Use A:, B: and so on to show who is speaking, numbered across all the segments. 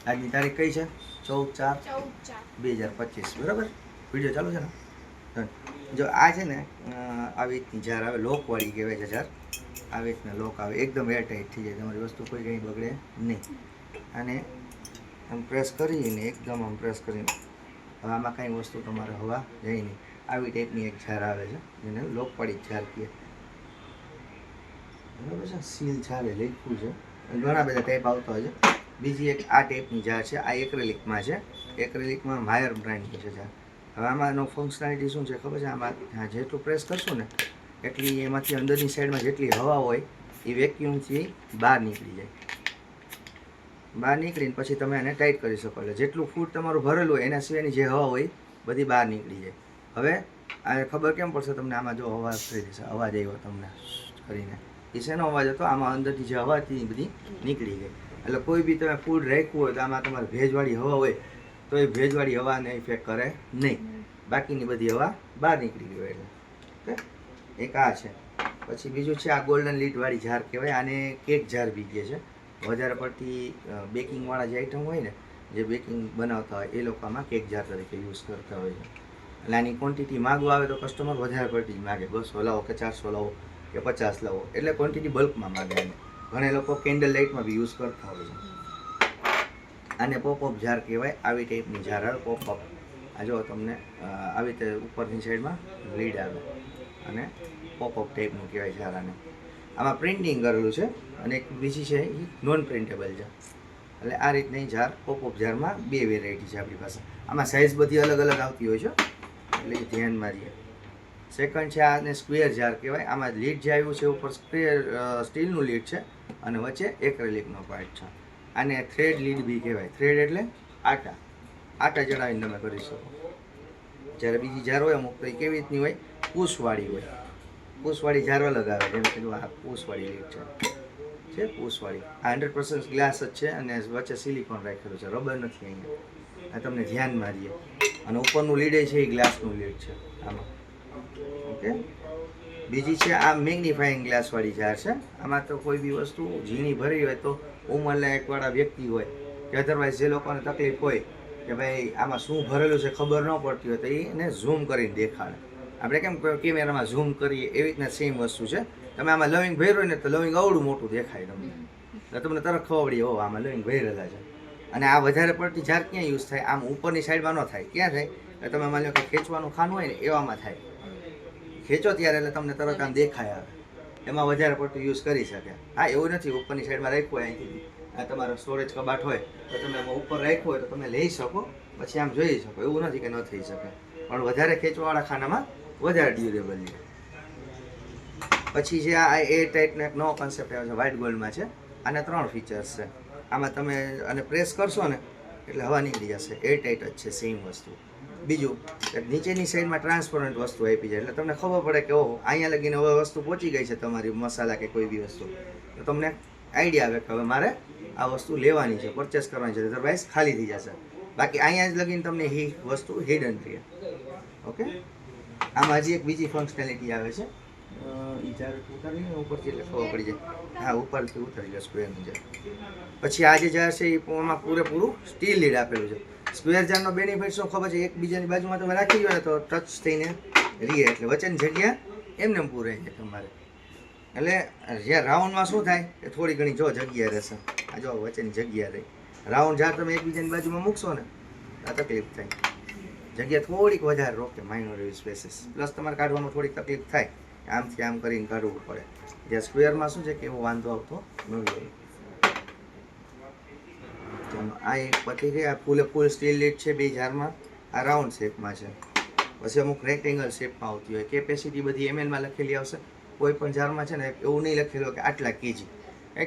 A: આજની તારીખ કઈ છે? 14/4/2025, બરાબર. વિડીયો ચાલુ છે ને? જો આ છે ને આવી રીતની જાર આવે, લોકવાળી કહેવાય છે જાર. આવી રીતના લોક આવે, એકદમ એરટાઈટ થઈ જાય, તમારી વસ્તુ કોઈ કંઈ બગડે નહીં. અને આમ પ્રેસ કરીને એકદમ આમ પ્રેસ કરીને હવે આમાં કાંઈ વસ્તુ તમારે હવા જાય નહીં. આવી ટાઈપની એક જાર આવે છે જેને લોકવાળી જાર કહે, બરાબર છે. સીલ છાલે લખ્યું છે, ઘણા બધા ટાઈપ આવતા હોય છે. બીજી એક આ ટાઈપની જાર છે, આ એક્રેલિકમાં છે. એક્રેલિકમાં માયર બ્રાન્ડની છે જાર. હવે આમાંનો ફંક્શનાલિટી શું છે ખબર છે? આમાં જેટલું પ્રેસ કરશું ને એટલી એમાંથી અંદરની સાઈડમાં જેટલી હવા હોય એ વેક્યુમથી બહાર નીકળી જાય. બહાર નીકળીને પછી તમે એને ટાઈટ કરી શકો. એટલે જેટલું ફૂડ તમારું ભરેલું હોય એના સિવાયની જે હવા હોય બધી બહાર નીકળી જાય. હવે આ ખબર કેમ પડશે તમને? આમાં જો અવાજ થઈ જશે, અવાજ આવ્યો તમને કરીને, એ શેનો અવાજ હતો? આમાં અંદરથી જે હવા હતી એ બધી નીકળી ગઈ. એટલે કોઈ બી તમે ફૂડ રાખ્યું હોય તો આમાં તમારે ભેજવાળી હવા હોય તો એ ભેજવાળી હવાને ઇફેક્ટ કરે નહીં, બાકીની બધી હવા બહાર નીકળી ગઈ હોય. એટલે ઓકે, એક આ છે. પછી બીજું છે આ ગોલ્ડન લીડવાળી જાર કહેવાય. આને કેક જાર બી કહે છે. વધારે પડતી બેકિંગવાળા જે આઈટમ હોય ને, જે બેકિંગ બનાવતા હોય એ લોકો આમાં કેક જાર તરીકે યુઝ કરતા હોય છે. એટલે આની ક્વોન્ટિટી માગવા આવે તો કસ્ટમર વધારે પડતી જ માગે, 200 લાવો કે 400 લાવો કે 50 લાવો, એટલે ક્વોન્ટિટી બલ્કમાં માગે. એને ઘણા લોકો કેન્ડલ લાઇટમાં બી યુઝ કરતા હોય છે. આને પોપઅપ જાર કહેવાય. આવી ટાઈપની જાર આવે પોપઅપ. આ જો તમને આવી રીતે ઉપરની સાઈડમાં લીડ આવે અને પોપઅપ ટાઈપનું કહેવાય જાર આને. આમાં પ્રિન્ટિંગ કરેલું છે અને એક બીજી છે એ નોન પ્રિન્ટેબલ છે. એટલે આ રીતની જાર પોપઅપ જારમાં બે વેરાયટી છે આપણી પાસે. આમાં સાઇઝ બધી અલગ અલગ આવતી હોય છે, એટલે એ ધ્યાનમાં રહીએ. સેકન્ડ છે આને સ્ક્વેર જાર કહેવાય. આમાં લીડ જે આવ્યું છે ઉપર સ્ટીલનું લીડ છે અને વચ્ચે એક્રેલિકનો પાર્ટ છે. આને થ્રેડ લીડ બી કહેવાય. થ્રેડ એટલે આટા ચડાવીને તમે કરી શકો. જ્યારે બીજી જાર હોય અમુક તો એ કેવી રીતની હોય? પૂસવાળી હોય. પૂસવાળી જાર અલગ આવે. જેમ કે આ પૂસવાળી લીડ છે પૂસવાળી. આ 100% ગ્લાસ જ છે અને વચ્ચે સિલિકોન રાખેલું છે, રબર નથી અહીંયા. આ તમને ધ્યાનમાં રહીએ. અને ઉપરનું લીડ છે એ ગ્લાસનું લીડ છે આમાં. ઓકે, બીજી છે આ મેગ્નિફાઈંગ ગ્લાસવાળી જાર છે. આમાં તો કોઈ બી વસ્તુ ઝીણી ભરી હોય તો ઉંમરલાયકવાળા વ્યક્તિ હોય કે અધરવાઇઝ જે લોકોને તકલીફ હોય કે ભાઈ આમાં શું ભરેલું છે ખબર ન પડતી હોય તો એને ઝૂમ કરીને દેખાડે. આપણે કેમ કેમેરામાં ઝૂમ કરીએ એવી રીતના સેમ વસ્તુ છે. તમે આમાં લવિંગ ભર્યું હોય ને તો લવિંગ અવડું મોટું દેખાય તમને, એટલે તમને તરત ખબર પડી હો આમાં લવિંગ ભરેલા છે. અને આ વધારે પડતી જાર ક્યાં યુઝ થાય? આમ ઉપરની સાઈડમાં ન થાય. ક્યાં થાય? એટલે તમે માની લો કે ખેંચવાનું ખાનું હોય ને એવામાં થાય. ખેંચો ત્યારે એટલે તમને તરત આમ દેખાય આવે, એમાં વધારે પડતું યુઝ કરી શકે. હા, એવું નથી ઉપરની સાઈડમાં રાખ્યું હોય અહીંથી, આ તમારો સ્ટોરેજ કબાટ હોય તો તમે એમાં ઉપર રાખ્યું હોય તો તમે લઈ શકો, પછી આમ જોઈ શકો. એવું નથી કે ન થઈ શકે, પણ વધારે ખેંચવાવાળા ખાનામાં વધારે ડ્યુરેબલ છે. પછી જે આ એ ટાઈપનો એક નવો કન્સેપ્ટ આવે છે, વ્હાઇટ ગોલ્ડમાં છે. આને 3 ફીચર્સ છે. આમાં તમે આને પ્રેસ કરશો ને એટલે હવા નીકળી જશે. એર ટાઈટ જ છે સેમ વસ્તુ. બીજું કે નીચેની સાઈડમાં ટ્રાન્સપરન્ટ વસ્તુ આપી જાય, એટલે તમને ખબર પડે કે ઓહો અહીંયા લગીને હવે વસ્તુ પહોંચી ગઈ છે તમારી મસાલા કે કોઈ બી વસ્તુ, તો તમને આઈડિયા આવે કે હવે મારે આ વસ્તુ લેવાની છે, પરચેસ કરવાની છે. અધરવાઇઝ ખાલી થઈ જશે. બાકી અહીંયા જ લગીને તમને એ વસ્તુ હિડન રહે. ઓકે, આમાં હજી એક બીજી ફંક્શનાલિટી આવે છે. એ જ્યારે ઉતારીને ઉપરથી એટલે ખબર પડી જાય. હા, ઉપરથી ઉતારી જાય સ્ક્વેરની જાર. પછી આ જે જાર છે એ આમાં પૂરેપૂરું સ્ટીલ લીડ આપેલું છે. સ્ક્વેર જારનો બેનિફિટ શું ખબર છે? એકબીજાની બાજુમાં તમે રાખી દો ને તો ટચ થઈને રહીએ, એટલે વચ્ચેની જગ્યા એમને પૂરે છે તમારે. એટલે જ્યાં રાઉન્ડમાં શું થાય કે થોડી ઘણી જો જગ્યા રહેશે. આ જો વચ્ચેની જગ્યા રહી. રાઉન્ડ જાર તમે એકબીજાની બાજુમાં મૂકશો ને આ તકલીફ થાય. જગ્યા થોડીક વધારે રોકે, માઇનોર એવી સ્પેસીસ. પ્લસ તમારે કાઢવામાં થોડીક તકલીફ થાય, આમથી આમ કરીને કાઢવું પડે. જ્યાં સ્ક્વેરમાં શું છે કે એવો વાંધો આવતો નથી. આ એક પછી કે આ ફૂલ સ્ટીલ લીડ છે બે જારમાં. આ રાઉન્ડ શેપમાં છે. પછી અમુક રેક્ટેંગલ શેપમાં આવતી હોય. કેપેસિટી બધી ml લખેલી આવશે. કોઈ પણ જારમાં છે ને એવું નહીં લખેલું કે આટલા કેજી.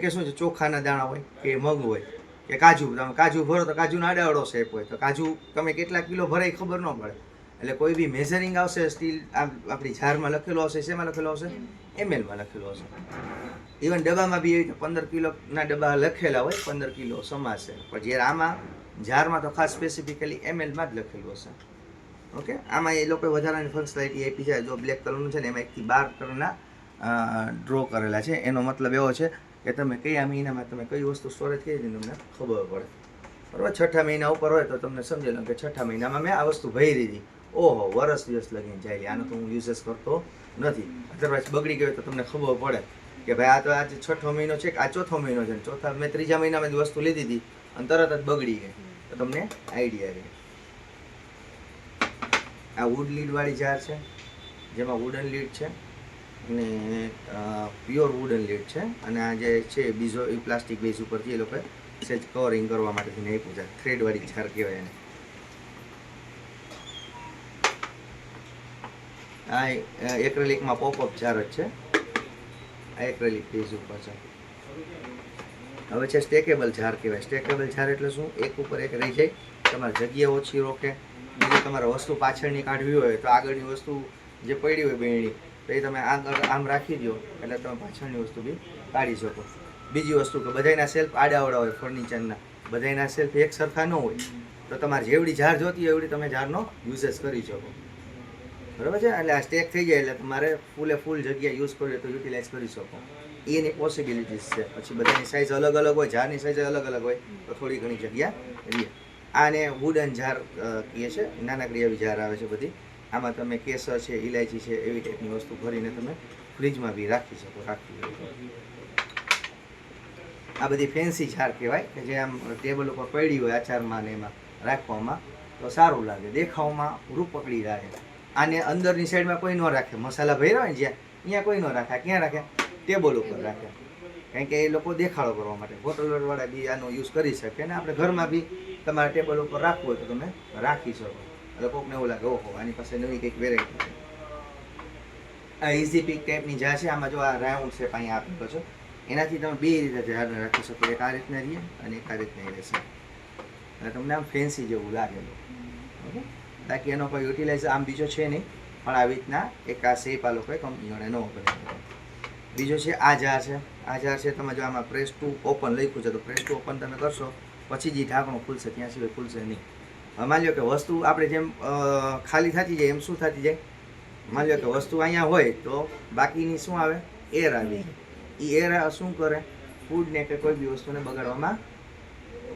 A: કે શું છે, ચોખાના દાણા હોય કે મગ હોય કે કાજુ, તમે કાજુ ભરો તો કાજુનો આડાવડો શેપ હોય, તો કાજુ તમે કેટલા કિલો ભરાય ખબર ન પડે. એટલે કોઈ બી મેઝરિંગ આવશે સ્ટીલ આપણી જારમાં લખેલું આવશે. શેમાં લખેલું આવશે? mlમાં લખેલું આવશે. ઇવન ડબ્બામાં બી એવી રીતે 15 કિલોના ડબ્બા લખેલા હોય, 15 કિલો સમાશે. પણ જ્યારે આમાં જારમાં તો ખાસ સ્પેસિફિકલી mlમાં જ લખેલું હશે. ઓકે, આમાં એ લોકો વધારાની ફંક્શનાલિટી આપી છે. જો બ્લેક કલરનું છે ને એમાં 1 થી 12 કલરના ડ્રો કરેલા છે. એનો મતલબ એવો છે કે તમે કયા મહિનામાં તમે કઈ વસ્તુ સ્ટોરેજ કરી તમને ખબર પડે. બરાબર. છઠ્ઠા મહિના ઉપર હોય તો તમને સમજી લો કે છઠ્ઠા મહિનામાં મેં આ વસ્તુ ભરી હતી, ઓહો વરસ દિવસ લગીને જાય, આનો તો હું યુઝ કરતો નથી. અધરવાઇઝ બગડી ગયો તો તમને ખબર પડે કે ભાઈ આ તો આજે છઠ્ઠો મહિનો છે કે આ ચોથો મહિનો છે, ચોથા મેં ત્રીજા મહિનામાં વસ્તુ લીધી હતી અને તરત જ બગડી ગઈ, તો તમને આઈડિયા રહે. આ વુડ લીડવાળી જાર છે, જેમાં વુડન લીડ છે અને પ્યોર વુડન લીડ છે, અને આ જે છે બીજો એ પ્લાસ્ટિક બેઝ ઉપરથી એ લોકોએ સેજ કવરિંગ કરવા માટેથી આપ્યું છે. થ્રેડવાળી જાર કહેવાય એને. આ એક્રેલિકમાં પોપઅપ જાર જ છે, આ એક્રેલિક બેઝ ઉપર છે. હવે છે સ્ટેકેબલ જાર કહેવાય. સ્ટેકેબલ જાર એટલે શું? એક ઉપર એક રહી જાય, તમારી જગ્યા ઓછી રોકે. બીજું તમારે વસ્તુ પાછળની કાઢવી હોય તો આગળની વસ્તુ જે પડી હોય બેણી તો એ તમે આગળ આમ રાખી દો એટલે તમે પાછળની વસ્તુ બી કાઢી શકો. બીજી વસ્તુ કે બધાના સેલ્ફ આડાવડા હોય ફર્નિચરના, બધાના સેલ્ફ એક સરખા ન હોય, તો તમારે જેવડી જાર જોતી હોય એવડી તમે જારનો યુઝેસ કરી શકો. બરાબર છે. એટલે આ સ્ટેક થઈ જાય એટલે તમારે ફૂલ જગ્યા યુઝ કરવી તો યુટિલાઇઝ કરી શકો. એની પોસિબિલિટીઝ છે. પછી બધાની સાઇઝ અલગ અલગ હોય, જારની સાઇઝ અલગ અલગ હોય તો થોડી ઘણી જગ્યા રહે. આને વુડન જાર કહે છે. નાનકડી એવી જાર આવે છે બધી. આમાં તમે કેસર છે, ઇલાયચી છે, એવી ટાઈપની વસ્તુ ભરીને તમે ફ્રીજમાં બી રાખી શકો. આ બધી ફેન્સી જાર કહેવાય કે જે આમ ટેબલ ઉપર પડી હોય આચારમાં ને એમાં રાખવામાં તો સારું લાગે, દેખાવમાં રૂપ પકડી રાખે. આને અંદરની સાઈડમાં કોઈ ન રાખે, મસાલા ભર્યા હોય ને જ્યાં અહીંયા કોઈ ન રાખે. ક્યાં રાખે? ટેબલ ઉપર રાખે, કારણ કે એ લોકો દેખાડો કરવા માટે. હોટલવાળા બી આનો યુઝ કરી શકે ને આપણે ઘરમાં બી તમારે ટેબલ ઉપર રાખવું હોય તો તમે રાખી શકો. એટલે કોકને એવું લાગે ઓહો આની પાસે નવી કંઈક વેરાયટી છે. આ ઇઝી પીક ટાઈપની જાર છે. આમાં જો આ રાઉન્ડ શેપ અહીંયા આપેલો છે, એનાથી તમે બે રીતે જારને રાખી શકો. એક આ રીતના રહીએ અને એક આ રીતના રહેશે, એટલે તમને આમ ફેન્સી જેવું લાગેલું. ઓકે. બાકી એનો કોઈ યુટિલાઇઝ આમ બીજો છે નહીં, પણ આવી રીતના એક આ શેપ આ લોકોએ કંપનીઓને ન કરે. બીજો છે આ જાર છે. આ જાર છે તમે જો આમાં પ્રેસ ટુ ઓપન લખ્યું છે તો પ્રેસ ટુ ઓપન તમે કરશો પછી જે ઢાંકણું ખુલશે, ત્યાં સિવાય ખુલશે નહીં. હવે માની લો કે વસ્તુ આપણે જેમ ખાલી થતી જાય એમ શું થતી જાય? માની લો કે વસ્તુ અહીંયા હોય તો બાકીની શું આવે? એર આવી. એ એર શું કરે? ફૂડને કે કોઈ બી વસ્તુને બગાડવામાં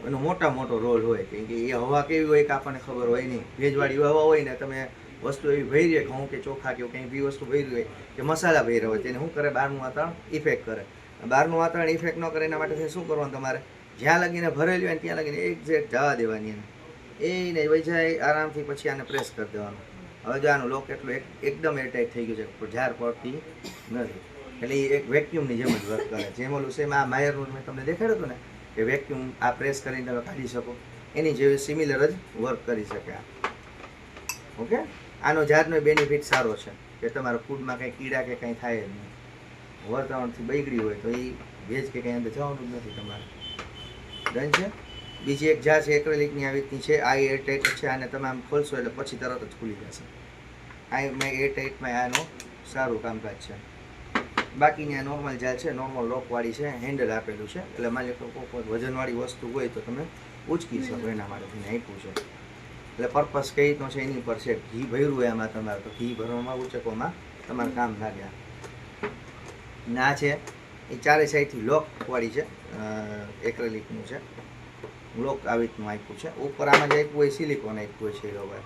A: એનો મોટો રોલ હોય, કેમ કે એ હવા કેવી હોય કે આપણને ખબર હોય નહીં. ભેજવાળી હવા હોય ને તમે વસ્તુ એવી ભરી હોય, ઘઉં કે ચોખા કે કંઈ બી વસ્તુ ભરી હોય કે મસાલા ભર્યા હોય, તેને શું કરે? બહારનું વાતાવરણ ઇફેક્ટ કરે. બહારનું વાતાવરણ ઇફેક્ટ ન કરે એના માટે શું કરવાનું? તમારે જ્યાં લગીને ભરેલી હોય ત્યાં લગીને એક્ઝેક્ટ જવા દેવાની એને એ વૈજાય આરામથી. પછી આને પ્રેસ કરી દેવાનું. હવે જો આનું લોક એટલું એકદમ એરટાઈટ થઈ ગયું છે, પણ જાર પડતી નથી. એટલે એ એક વેક્યુમની જેમ જ વર્ક કરે. જેમ ઓલું સેમ આ માયરનું મેં તમને દેખાડ્યું હતું ને કે વેક્યુમ આ પ્રેસ કરીને તમે કાઢી શકો, એની જેવી સિમિલર જ વર્ક કરી શકે આ. ઓકે. આનો જારનો બેનિફિટ સારો છે કે તમારા ફૂડમાં કંઈ કીડા કે કંઈ થાય જ નહીં. વાતાવરણથી બગડી હોય તો એ ભેજ કે કંઈ અંદર જવાનું જ નથી તમારે. ડન છે. બીજી એક જાર છે એક્રેલિકની આવી રીતની છે. આ એરટાઈટ છે. આને તમે આમ ખોલશો એટલે પછી તરત જ ખુલી જશે. આ મેં એરટાઈટમાં આનો સારું કામકાજ છે. બાકીની આ નોર્મલ જાર છે, નોર્મલ લોકવાળી છે, હેન્ડલ આપેલું છે. એટલે માની લો કોઈ વજનવાળી વસ્તુ હોય તો તમે ઉચકી શકો, એના માટેથી આપ્યું છે. એટલે પર્પસ કઈ રીતનો છે એની પર છે. ઘી ભર્યું હોય આમાં તમારે તો ઘી ભરવામાં ઉચકવામાં તમારે કામ લાગે. ના છે એ ચારે સાઈડથી લોકવાળી છે, એક્રેલિકનું છે. લોક આવી રીતનું આપ્યું છે. ઉપર આમાં જે આપ્યું હોય સિલિકોન આપ્યું હોય છે એ લોકોએ,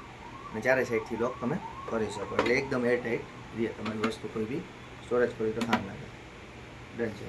A: અને ચારે સાઈડથી લોક તમે કરી શકો. એટલે એકદમ એરટાઈટ રહે. તમારી વસ્તુ કોઈ બી સ્ટોરેજ કરી તો કામ લાગે. ડન છે.